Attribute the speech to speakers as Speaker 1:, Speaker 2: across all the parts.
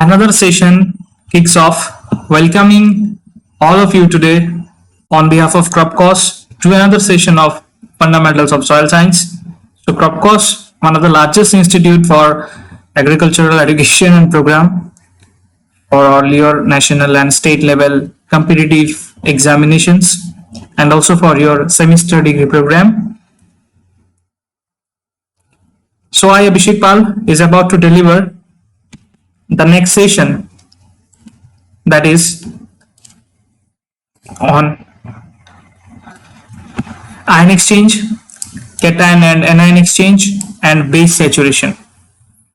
Speaker 1: Another session kicks off, welcoming all of you today on behalf of Cropcos to another session of Fundamentals of Soil Science. So Cropcos, one of the largest institute for agricultural education and program for all your national and state level competitive examinations and also for your semester degree program. So I, Abhishek Pal, is about to deliver the next session, that is on ion exchange, cation and anion exchange, and base saturation.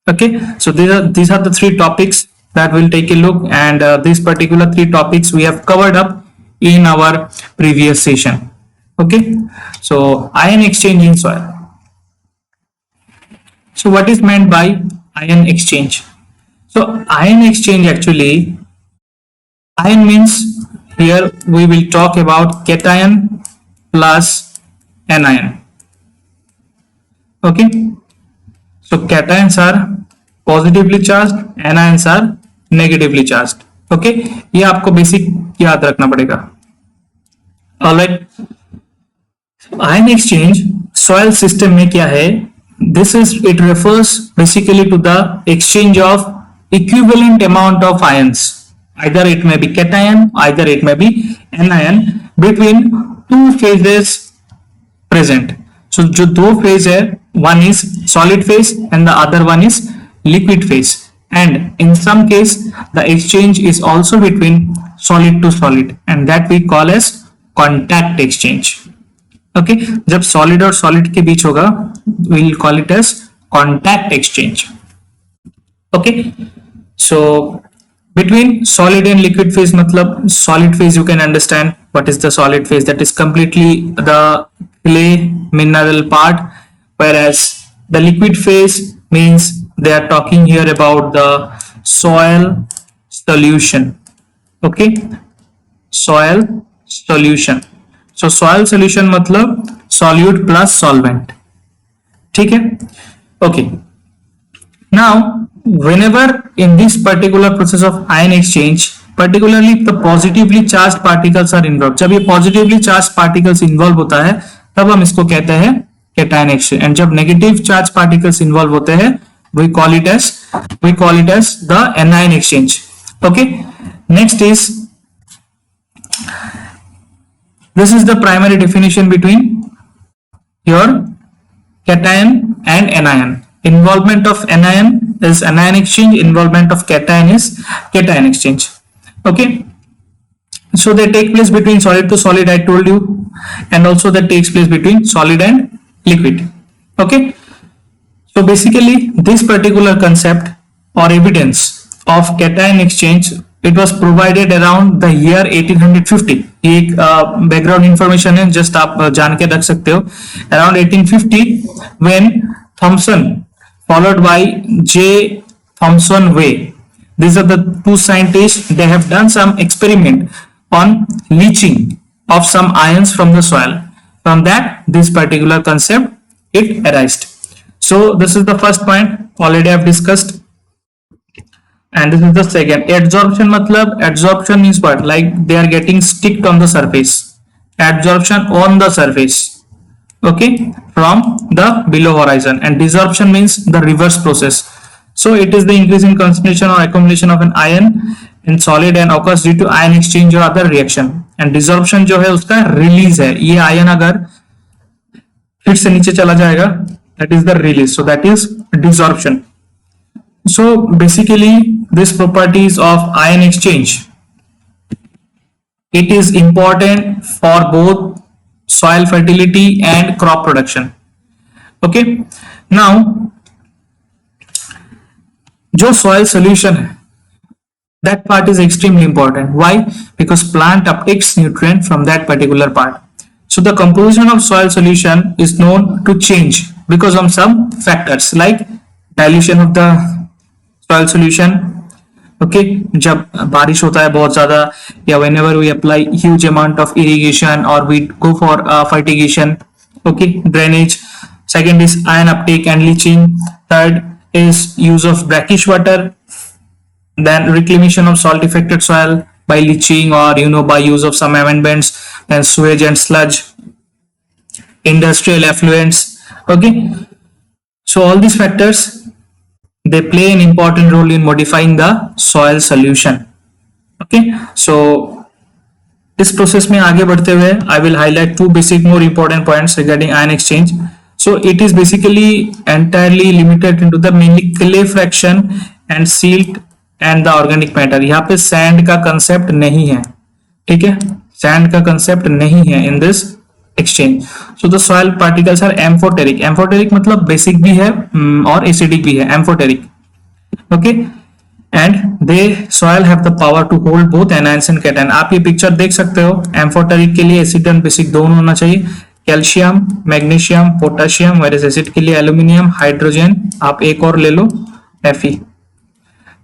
Speaker 1: Okay, so these are the three topics that we'll take a look, and these particular three topics we have covered up in our previous session. Okay, so ion exchange in soil. So what is meant by ion exchange? So ion exchange, actually, ion means here we will talk about cation plus anion. Okay, so cations are positively charged, anions are negatively charged. Okay, ये आपको basic याद रखना पड़ेगा. Alright, ion exchange soil system में क्या है? It refers basically to the exchange of equivalent amount of ions. Either it may be cation, either it may be anion between two phases present. So जो दो phase है, one is solid phase and the other one is liquid phase. And in some case, the exchange is also between solid to solid, and that we call as contact exchange. Okay, जब solid और solid के बीच होगा, we'll call it as contact exchange. Okay, so between solid and liquid phase, मतलब solid phase, you can understand what is the solid phase, that is completely the clay mineral part, whereas the liquid phase means they are talking here about the soil solution. Okay, soil solution. So soil solution मतलब solute plus solvent. ठीक है? Okay. Now, whenever in this particular process of ion exchange, particularly the positively charged particles are involved. जब ये positively charged particles involve होता है, तब हम इसको कहते हैं cation exchange. And जब negative charged particles involve होते हैं, we call it as the anion exchange. Okay. Next is, this is the primary definition between your cation and anion. Involvement of anion is anion exchange, involvement of cation is cation exchange. Okay, so they take place between solid to solid, I told you, and also that takes place between solid and liquid. Okay, so basically this particular concept or evidence of cation exchange, it was provided around the year 1850. ये एक background information है, just आप जान के रख सकते हो. Around 1850, when Thomson followed by J. Thomson Way, these are the two scientists, they have done some experiment on leaching of some ions from the soil. From that, this particular concept, it arised. So this is the first point, already I have discussed. And this is the second. Adsorption matlab, adsorption means what? Like they are getting sticked on the surface. Adsorption on the surface. Okay, from the below horizon. And desorption means the reverse process. So it is the increase in concentration or accumulation of an ion in solid and occurs due to ion exchange or other reaction. And desorption जो है उसका release है. ये ion अगर फिर से नीचे चला जाएगा, that is the release. So that is desorption. So basically this properties of ion exchange, it is important for both soil fertility and crop production. Okay, now जो soil solution है, that part is extremely important. Why? Because plant uptakes nutrient from that particular part. So the composition of soil solution is known to change because of some factors like dilution of the soil solution. Okay, जब बारिश होता है बहुत ज़्यादा, या whenever we apply huge amount of irrigation or we go for fertigation. Okay, drainage. Second is ion uptake and leaching. Third is use of brackish water. then reclamation of salt affected soil by leaching or by use of some amendments, then sewage and sludge, industrial effluents. Okay, so all these factors, they play an important role in modifying the soil solution. Okay, so इस process में आगे बढ़ते हुए I will highlight two basic more important points regarding ion exchange. So it is basically entirely limited into the mainly clay fraction and silt and the organic matter. यहाँ पे sand का concept नहीं है, ठीक है, सैंड का concept नहीं है in this exchange. So the soil particles are amphoteric. Amphoteric मतलब बेसिक भी है और एसिडिक भी है, amphoteric. Okay, and they soil have the power to hold both anions and cation. आप ये पिक्चर देख सकते हो. एम्फोटेरिक के लिए एसिड एंड बेसिक दोनों होना चाहिए, calcium, magnesium, potassium, versus acid के लिए एल्यूमिनियम, हाइड्रोजन, आप एक और ले लो Fe.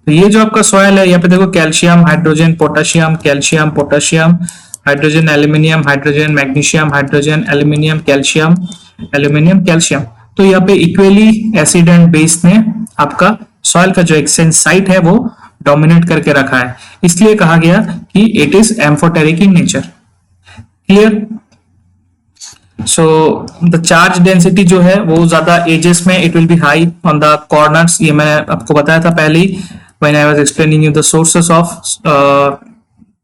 Speaker 1: तो ये जो आपका सॉइल है, यहाँ पे देखो calcium, hydrogen, potassium, calcium, potassium, hydrogen, aluminium, hydrogen, magnesium, hydrogen, aluminium, calcium, aluminium, calcium. तो यहाँ पे इक्वली एसिड एंड बेस ने आपका सॉइल का जो एक्सचेंज साइट है वो डोमिनेट करके रखा है, इसलिए कहा गया कि it is amphoteric in nature. Clear? So the charge density जो है वो ज्यादा एजेस में it will be high on the corners. ये मैंने आपको बताया था पहले ही when I was explaining you the sources of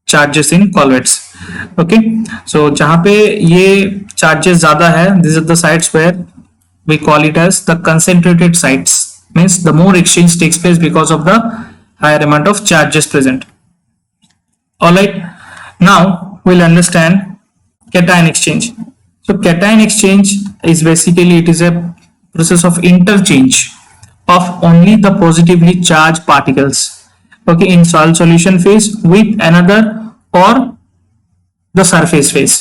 Speaker 1: charges in colloids. Okay, so जहां पे ये चार्जेस ज्यादा है, this are the sites where we call it as the concentrated sites, means the more exchange takes place because of the higher amount of charges present. All right, now we'll understand cation exchange. So cation exchange is basically, it is a process of interchange of only the positively charged particles, okay, in soil solution phase with another or the surface phase.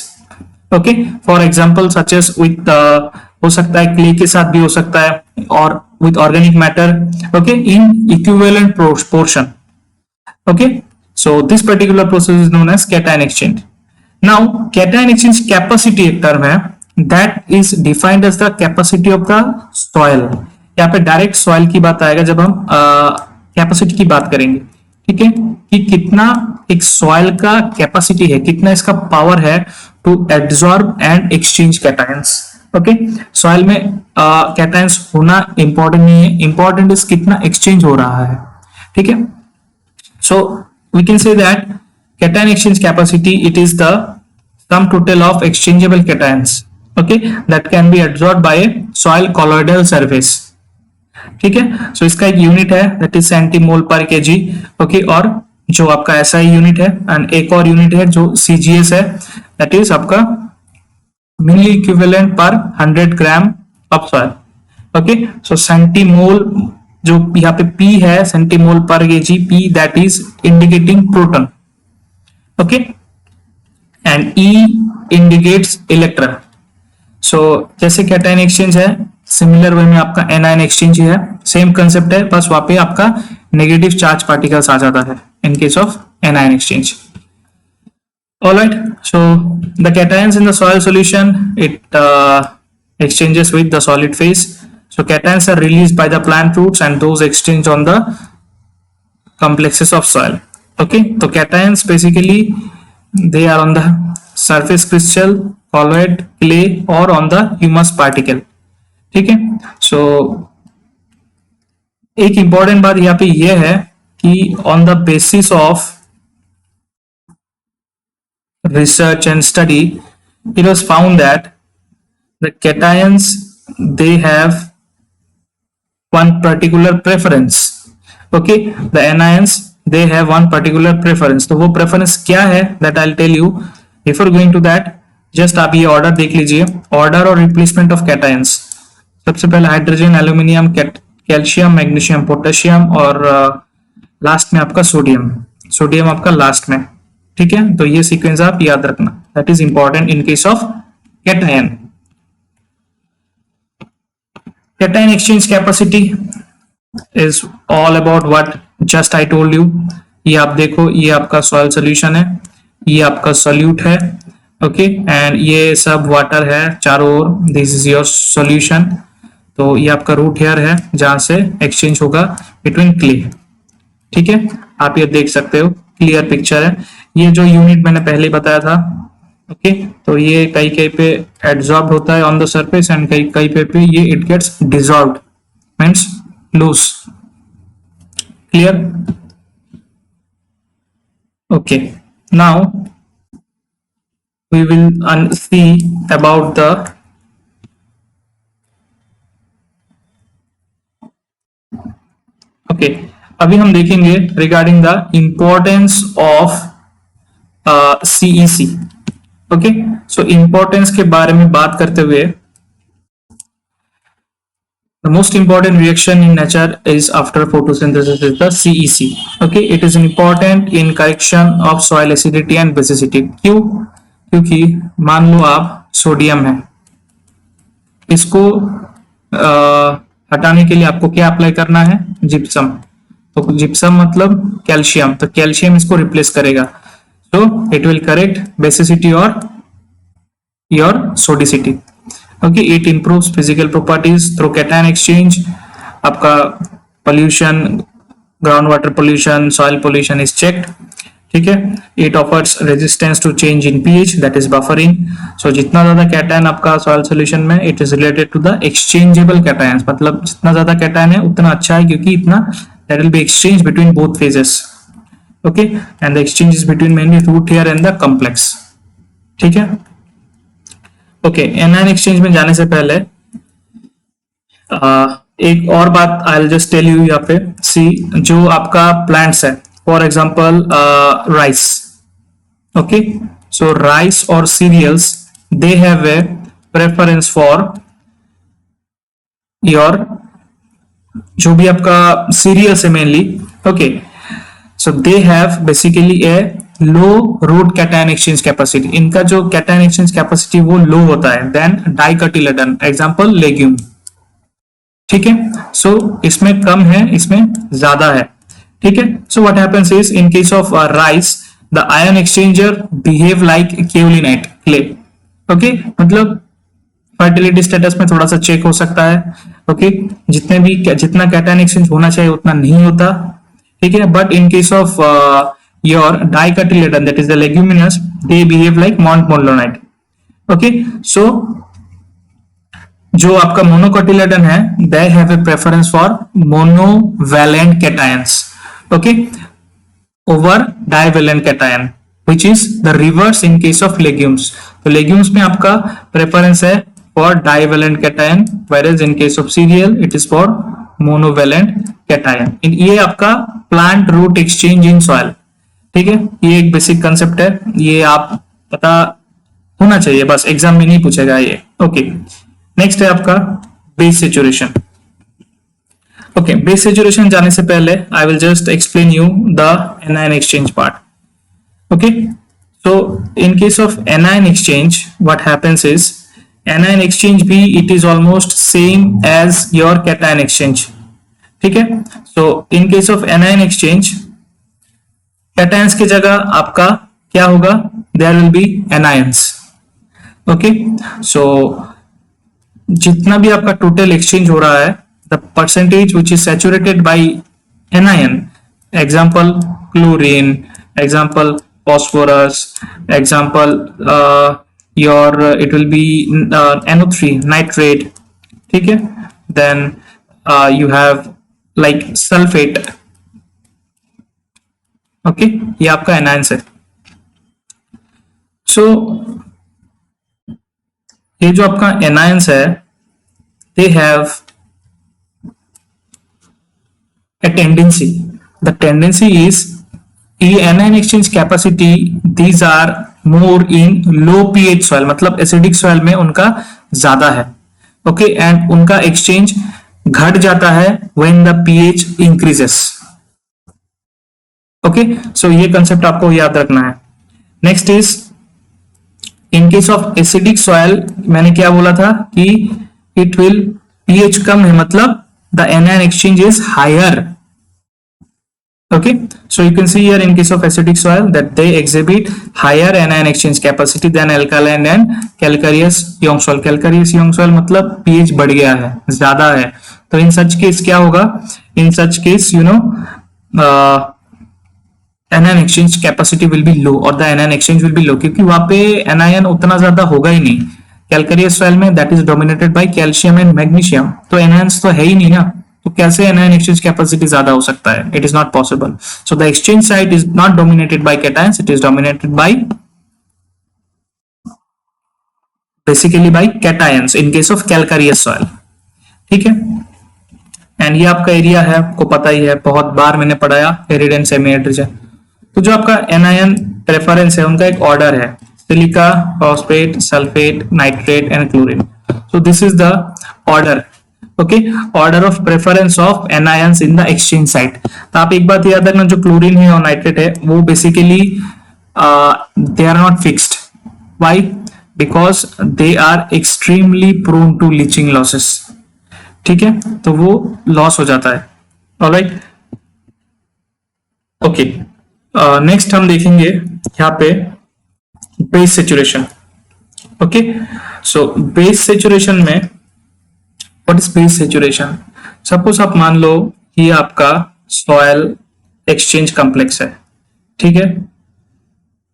Speaker 1: Okay, for example such as with the हो सकता है clay के साथ भी हो सकता है, और with organic matter, okay, in equivalent portion. Okay, so this particular process is known as cation exchange. Now cation exchange capacity एक टर्म है that is defined as the capacity of the soil. यहाँ पे direct soil की बात आएगा जब हम capacity की बात करेंगे, ठीक है, कि कितना एक सॉइल का कैपेसिटी है, कितना इसका पावर है to absorb and exchange cations. Okay, soil में कैटायंस होना इंपॉर्टेंट नहीं है, इंपॉर्टेंट इज कितना एक्सचेंज हो रहा है, ठीक है. So we can say that cation exchange capacity it is the sum total of exchangeable cations, okay, that can be absorbed by soil colloidal surface. ठीक है, सो इसका एक यूनिट है that is सेंटीमोल per KG. Okay, और जो आपका SI unit है, and एक और यूनिट है जो CGS है, दैट इज आपका मिली equivalent per 100 gram of soil. Okay, so centimole जो यहाँ पे P है, centimole per kg, P that is indicating proton. Okay, and E indicates electron. So जैसे कैटायन एक्सचेंज है, सिमिलर वे में आपका एनायन एक्सचेंज है, सेम कंसेप्ट है, बस वहां पे आपका नेगेटिव चार्ज पार्टिकल्स आ जाता है इन case of anion exchange. Alright, so the cations in the soil solution, it exchanges with the solid phase. So cations are released by the plant roots and those exchange on the complexes of soil. Okay, so cations basically they are on the surface crystal, colloid, clay or on the humus particle. ठीक है, so एक important बात यहाँ पे ये है कि on the basis of research and study, it was found that the cations they have one particular preference. Okay, the anions they have one particular preference. तो वो preference क्या है that I'll tell you. Before going to that, just आप ये order देख लीजिए, order और replacement of cations. सबसे पहले hydrogen, aluminium, calcium, magnesium, potassium और लास्ट में आपका सोडियम. सोडियम आपका लास्ट में, ठीक है. तो ये सीक्वेंस आप याद रखना, that is important in case of cation. Cation exchange capacity is all about what just I told you. ये आप देखो, ये आपका सॉइल सोल्यूशन है, ये आपका सोल्यूट है, ओके, एंड ये सब वाटर है चारों ओर. This is your solution. तो ये आपका रूट हेयर है जहां से एक्सचेंज होगा बिटवीन क्ले, ठीक है. आप ये देख सकते हो, क्लियर पिक्चर है। ये जो यूनिट मैंने पहले बताया था, ओके, तो ये कहीं कहीं पे एड्सॉर्ब होता है ऑन द सरफेस एंड कहीं कहीं पे ये it gets dissolved, means loose. Clear? Okay, now we will see about the okay, अभी हम देखेंगे regarding the importance of CEC. Okay, so importance के बारे में बात करते हुए, the most important reaction in nature is after photosynthesis is the CEC. Okay, it is important in correction of soil acidity and basicity. क्यों? क्योंकि मान लो आप सोडियम है, इसको हटाने के लिए आपको क्या अप्लाई करना है? जिप्सम। तो जिप्सम मतलब कैल्शियम, तो कैल्शियम इसको रिप्लेस करेगा, so it will correct basicity or your sodicity. Okay, it improves physical properties through cation exchange. आपका pollution, ground water pollution, soil pollution is checked. ठीक है, it offers resistance to change in pH, that is buffering. So जितना ज्यादा cation आपका soil solution में, it is related to the exchangeable cations, मतलब जितना ज्यादा कैटायन है उतना अच्छा है, क्योंकि इतना that will be exchange between both phases. Okay, and the exchange is between mainly root hair and the complex. ठीक है, ओके, एनायन एक्सचेंज में जाने से पहले एक और बात I will just tell you यहाँ पे। सी, जो आपका प्लांट्स है, for example rice, okay, so rice or cereals, they have a preference for your जो भी आपका cereals है mainly, okay, so they have basically a low root cation exchange capacity. इनका जो cation exchange capacity वो low होता है than dicotyledon, example legume। ठीक है, so इसमें कम है, इसमें ज्यादा है। ठीक है, so what happens is in case of rice the ion exchanger behave like kaolinite clay। okay, मतलब फर्टिलिटी स्टेटस में थोड़ा सा चेक हो सकता है। ओके, जितना कैटायन एक्सचेंज होना चाहिए उतना नहीं होता। ठीक है, but in case of your dicotyledon, that is the leguminous, they behave like montmorillonite. Okay, so जो आपका मोनोकोटिलेडन है, they have a preference for monovalent cations, okay, over divalent cation, which is the reverse in case of legumes। तो legumes में आपका preference है for divalent cation, whereas in case of cereal it is for monovalent cation। ये आपका plant root exchange in soil। ठीक है, ये एक बेसिक कंसेप्ट है, ये आप पता होना चाहिए, बस एग्जाम में नहीं पूछेगा ये। ओके, नेक्स्ट है आपका base saturation. Okay, base saturation जाने से पहले I will just explain you the anion exchange part. Okay, so in case of anion exchange what happens is, anion exchange भी it is almost same as your cation exchange. ठीक है, so in case of anion exchange, cations की जगह आपका क्या होगा? There will be anions. Okay, so जितना भी आपका टोटल एक्सचेंज हो रहा है, the percentage which is saturated by anion, example chlorine, example phosphorus, example it will be NO3 nitrate। ठीक है, then you have like sulfate। okay, ये आपका anions है। so ये जो आपका anions है, they have a tendency, the tendency is anion exchange capacity, these are more in low pH soil, मतलब acidic soil में उनका ज्यादा है। ओके, एंड उनका एक्सचेंज घट जाता है when the pH increases। Okay, so ये कंसेप्ट आपको याद रखना है। Next is in case of acidic soil, मैंने क्या बोला था कि इट विल pH कम है, मतलब the anion exchange is higher। okay, so you can see here in case of acidic soil that they exhibit higher anion exchange capacity than alkaline and calcareous young soil। calcareous young soil मतलब pH बढ़ गया है, ज्यादा है। तो इन such case क्या होगा? In such case you know anion exchange capacity will be low और the anion exchange will be low, क्योंकि वहां पे एनायन उतना ज्यादा होगा ही नहीं। कैलकारियस सॉइल में that is dominated by calcium and magnesium, तो एनायंस तो है ही नहीं ना, तो कैसे एनायन एक्सचेंज कैपेसिटी ज्यादा हो सकता है? It is not possible. So the exchange site is not dominated by cations, it is dominated by basically by cations in case of calcareous soil. ठीक है, एंड ये आपका एरिया है, आपको पता ही है, बहुत बार मैंने पढ़ाया, arid and semi arid region. तो जो आपका एनायन प्रेफरेंस है उनका एक ऑर्डर है, silica, phosphate, sulphate, nitrate and chlorine. So this is the order, okay, order of preference of anions in the exchange site. तो आप एक बात याद रखना, जो क्लोरीन है और नाइट्रेट है वो basically they are not fixed. Why? Because they are extremely prone to leaching losses. ठीक है, तो वो लॉस हो जाता है। ऑलराइट, ओके, नेक्स्ट हम देखेंगे यहाँ पे base saturation. Okay, so base saturation में what is base saturation? Suppose आप मान लो ये आपका सॉयल एक्सचेंज कॉम्प्लेक्स है। ठीक है,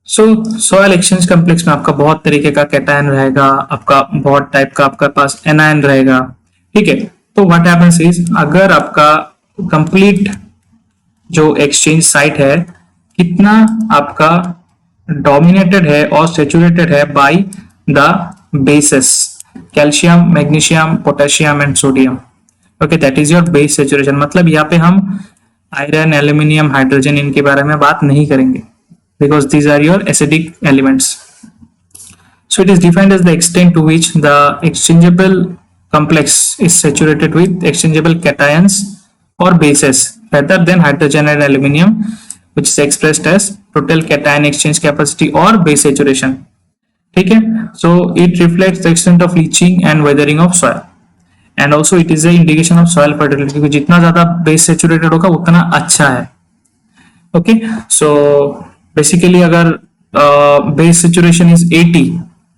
Speaker 1: सो सॉयल एक्सचेंज कॉम्प्लेक्स में आपका बहुत तरीके का कैटायन रहेगा, आपका बहुत टाइप का आपका पास एनायन रहेगा। ठीक है, तो व्हाट हैपेंस इज, अगर आपका कंप्लीट जो एक्सचेंज साइट है कितना आपका डोमिनेटेड है और सेचुरेटेड है by the bases calcium, magnesium, potassium and sodium. Okay, that is your base saturation. मतलब यहाँ पे हम आयरन, एल्यूमिनियम, हाइड्रोजन इनके बारे में बात नहीं करेंगे, because these are your acidic elements. So it is defined as the extent to which the exchangeable complex is saturated with exchangeable cations or bases rather than hydrogen and aluminum, which is expressed as total cation exchange capacity or base saturation. ठीक है, so it reflects the extent of leaching and weathering of soil and also it is a indication of soil fertility, क्योंकि जितना ज्यादा base saturated होगा उतना अच्छा है। Okay, so basically अगर base saturation is 80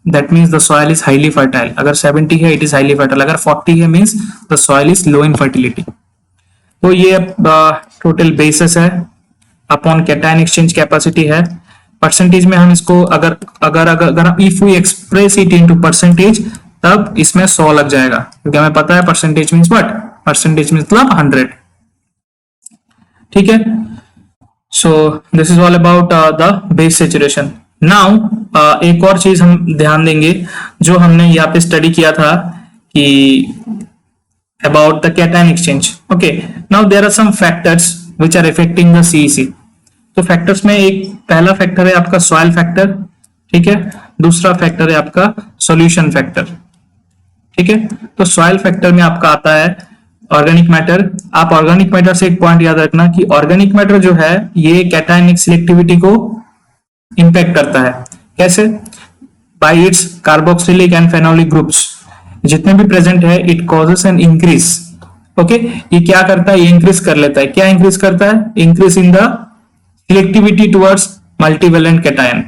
Speaker 1: that means the soil is highly fertile, अगर 70 है इट इज हाईली फर्टाइल, अगर 40 है means the soil is low in fertility. तो ये टोटल बेसिस है अपॉन कैटायन एक्सचेंज कैपेसिटी है। परसेंटेज में हम इसको अगर अगर अगर if we express it into percentage तब इसमें 100 लग जाएगा, क्योंकि हमें पता है परसेंटेज मींस व्हाट, परसेंटेज मतलब 100। ठीक है, so this is all about the base saturation. Now एक और चीज हम ध्यान देंगे जो हमने यहाँ पे स्टडी किया था कि about the cation exchange. Okay, now there are some factors which are affecting the CEC. तो फैक्टर्स में एक पहला फैक्टर है आपका सॉइल फैक्टर। ठीक है, दूसरा फैक्टर है आपका सॉल्यूशन फैक्टर। ठीक है, तो सॉइल फैक्टर में आपका आता है ऑर्गेनिक मैटर। आप ऑर्गेनिक मैटर से एक पॉइंट याद रखना कि ऑर्गेनिक मैटर जो है ये कैटायनिक सिलेक्टिविटी को इंपैक्ट करता है। कैसे? Bye it's carboxylic and phenolic groups जितने भी प्रेजेंट है, it causes an increase. Okay, ये क्या करता है? ये इंक्रीज कर लेता है। क्या इंक्रीज करता है? Increase in the selectivity towards multivalent cation.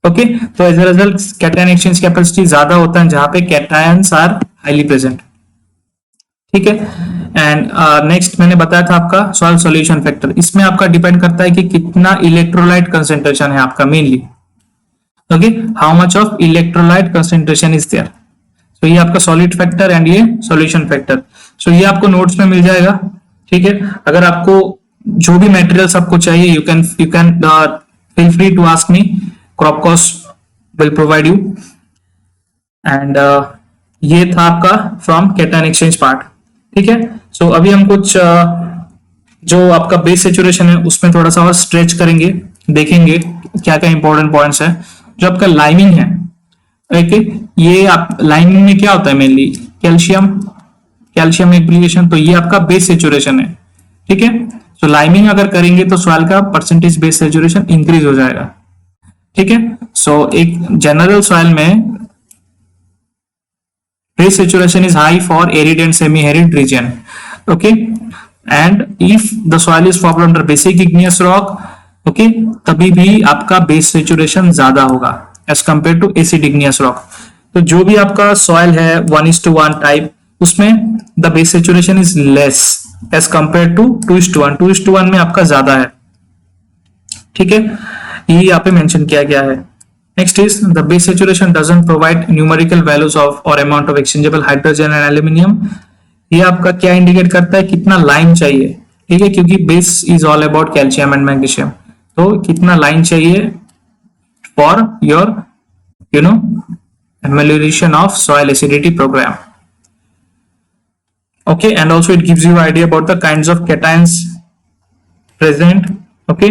Speaker 1: Okay, तो as a result cation exchange capacity ज्यादा होता है जहां पे कैटायंस आर हाईली प्रेजेंट। ठीक है, एंड नेक्स्ट मैंने बताया था आपका सॉइल सॉल्यूशन फैक्टर। इसमें आपका डिपेंड करता है कि कितना इलेक्ट्रोलाइट कंसेंट्रेशन है आपका मेनली। Okay, how much of electrolyte concentration is there. तो ये आपका सॉलिड फैक्टर एंड ये सॉल्यूशन फैक्टर। सो ये आपको नोट्स में मिल जाएगा। ठीक है, अगर आपको जो भी मटेरियल्स आपको चाहिए you can feel free to ask me, Cropcos will provide you. And ये था आपका फ्रॉम कैटायन एक्सचेंज पार्ट। ठीक है, सो अभी हम कुछ जो आपका बेस सेचुरेशन है उसमें थोड़ा सा और स्ट्रेच करेंगे, देखेंगे क्या क्या इंपॉर्टेंट पॉइंट्स है। जो आपका लाइमिंग है, ओके, ये आप लाइमिंग में क्या होता है मेनली कैल्शियम एग्रीगेशन, तो ये आपका बेस सेचुरेशन है। ठीक है, तो लाइमिंग अगर करेंगे तो सॉइल का परसेंटेज बेस सेचुरेशन इंक्रीज हो जाएगा। ठीक है, सो एक जनरल सॉइल में base saturation is high for arid and semi-arid region. Okay, and if the soil is formed under basic igneous rock, okay, तभी भी आपका base saturation ज्यादा होगा as compared to acid igneous rock. तो जो भी आपका soil है 1:1 type, उसमें the base saturation is less as compared to 2:1. 2:1 में आपका ज्यादा है। ठीक है, ये यहाँ पे मेंशन किया गया है। Next is the base saturation doesn't provide numerical values of और amount of exchangeable hydrogen and aluminium. ये आपका क्या इंडिकेट करता है, कितना लाइन चाहिए, ठीक है, क्योंकि base is all about calcium and magnesium, तो कितना लाइन चाहिए for your amelioration of soil acidity program. Okay, and also it gives you idea about the kinds of cations present. Okay,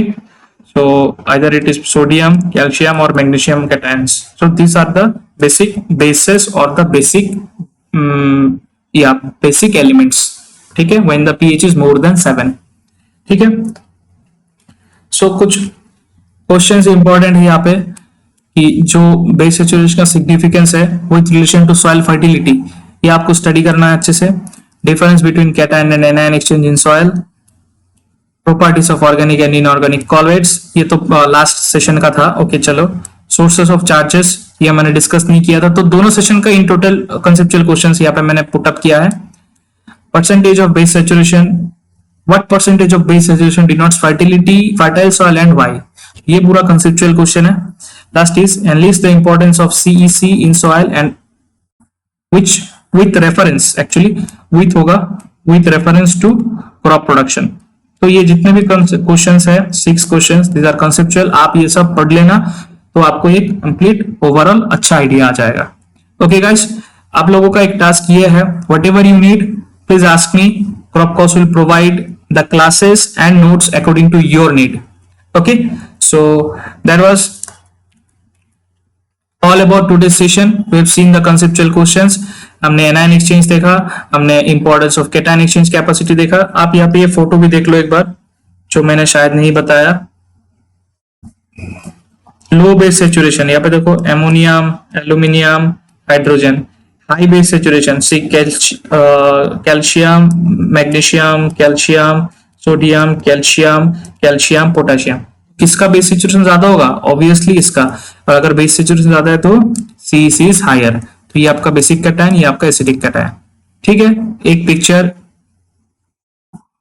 Speaker 1: so either it is sodium, calcium or magnesium cations. So these are the basic bases or the basic basic elements. ठीक है, when the pH is more than 7. ठीक है, so कुछ questions important है यहाँ पे कि जो बेस सेचुरेशन का सिग्निफिकेंस है with relation to soil fertility, ये आपको स्टडी करना है अच्छे से। Difference between cation and anion exchange in soil, properties of organic and inorganic colloids, ये तो लास्ट सेशन का था। ओके चलो, सोर्सेस ऑफ चार्जेस ये मैंने डिस्कस नहीं किया था, तो दोनों सेशन का इन टोटल कंसेप्चुअल क्वेश्चंस यहाँ पे मैंने पुट अप किया है। Percentage of base saturation, what percentage of base saturation denotes fertile soil and why, ये पूरा कंसेप्चुअल क्वेश्चन है। Last is enlist the importance of CEC in soil and which with reference, actually with होगा with reference to crop production। तो ये जितने भी questions है 6 questions, these are conceptual, आप ये सब पढ़ लेना तो आपको एक कंप्लीट ओवरऑल अच्छा आइडिया आ जाएगा। ओके गाइस, आप लोगों का एक टास्क ये है, whatever you need please ask me, Cropcos will provide the classes and notes according to your need। Okay, so that was all about today's session. We have seen the conceptual questions, हमने anion exchange देखा, हमने importance of cation exchange capacity देखा। आप यहाँ पे ये photo भी देख लो एक बार, जो मैंने शायद नहीं बताया। लो बेस सेचुरेशन, यहाँ पे देखो ammonium, aluminium, hydrogen. High base saturation see calcium, magnesium, calcium, sodium, calcium, potassium. किसका बेस सेचुरेशन ज्यादा होगा? ऑब्वियसली इसका। और अगर बेस सेचुरेशन ज्यादा है तो CEC इज हायर। तो ये आपका बेसिक कैटायन, ये आपका एसिडिक कैटायन। ठीक है, एक picture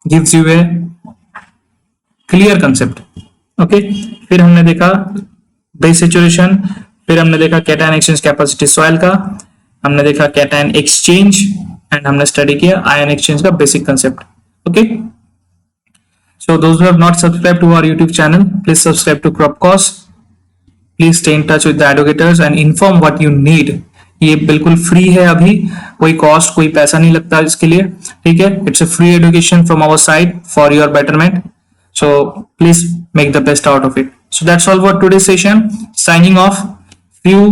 Speaker 1: gives U A clear concept. Okay, फिर हमने देखा बेस सेचुरेशन, फिर हमने देखा कैटायन एक्सचेंज कैपेसिटी सॉइल का, हमने देखा कैटायन एक्सचेंज, एंड हमने स्टडी किया आयन एक्सचेंज का basic concept. Okay, so those who have not subscribed to our YouTube channel, please subscribe to Cropcos. Please stay in touch with the educators and inform what you need. ये बिल्कुल free है अभी, कोई cost, कोई पैसा नहीं लगता इसके लिए। ठीक है, it's a free education from our side for your betterment, so please make the best out of it. So that's all for today's session. Signing off. See you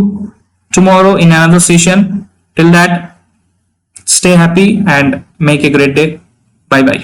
Speaker 1: tomorrow in another session. Till that, stay happy and make a great day. Bye bye.